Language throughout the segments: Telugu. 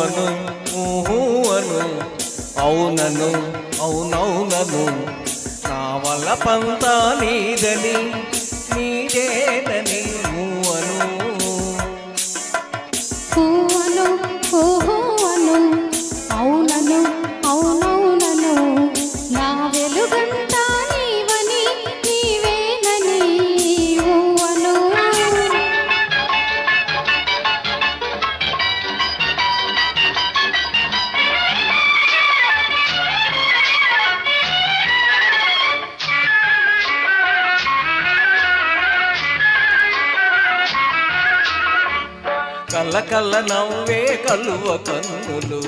అను అను అవునను అవునవునను నా వల్ల పంతా నీదని నీదేనని అను అను అవునను అవునవునను నా వెలుగంతా నీవని నీవేనని అను కళ్ళ కళ్ళ నవ్వే కలువ కన్నులు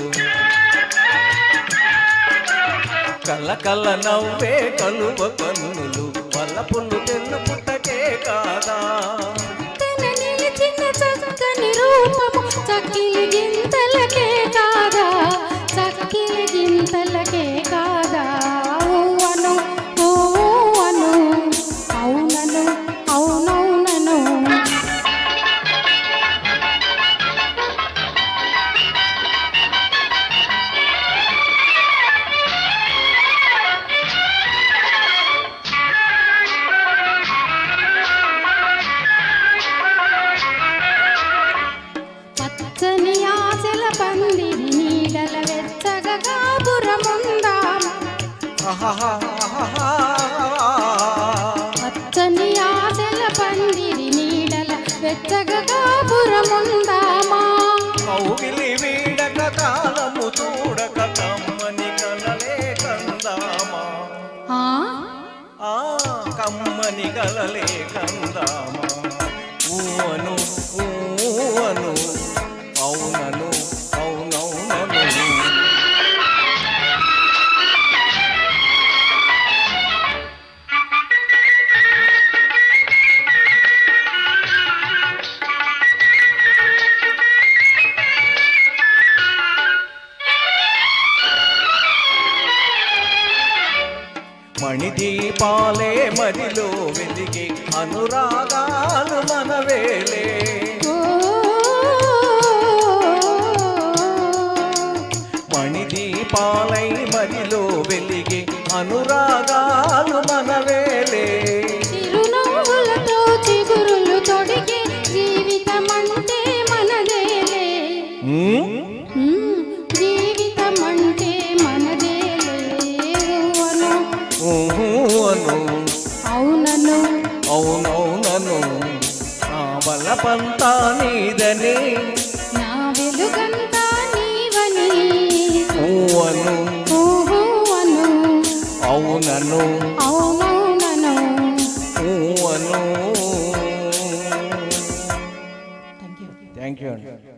కళ్ళ కళ్ళ నవ్వే కలువ కన్నులు వల్లపుల్లు తెల్లు పుట్టకే కాదా నిలిచిన చక్కని రూపము చక్కిలి గింతలకే కాదా చక్కిలి గింతలకే కాదా అను అను అవునను అవునవునను పచ్చని ఆశల పందిరి నీడల వెచ్చగా కాపురముందామ పచ్చని ఆశల పందిరి నీడల వెచ్చగా కాపురముందామా కౌగిలి వీడక కాలము చూడక కమ్మని కలలే కందామా కమ్మని కలలే కందామా అను అను అవునను అవునవునను మణిదీపాలే మదిలో వెలిగి అనురాగాలు మనవేలే మణిదీపాలై మదిలో వెలిగి అనురాగాలు మనవేలే చిరునవ్వులతో చిగురులు తొడిగే జీవితమంటే మనదేలే జీవితమంటే మనదేలే అను అవునను అవునవునను నా బలపంతా నీదని నా వెలుగంతా నీవని అను అను అవునను అవునవునను అను థ్యాంక్ యూ థ్యాంక్ యూ అండి.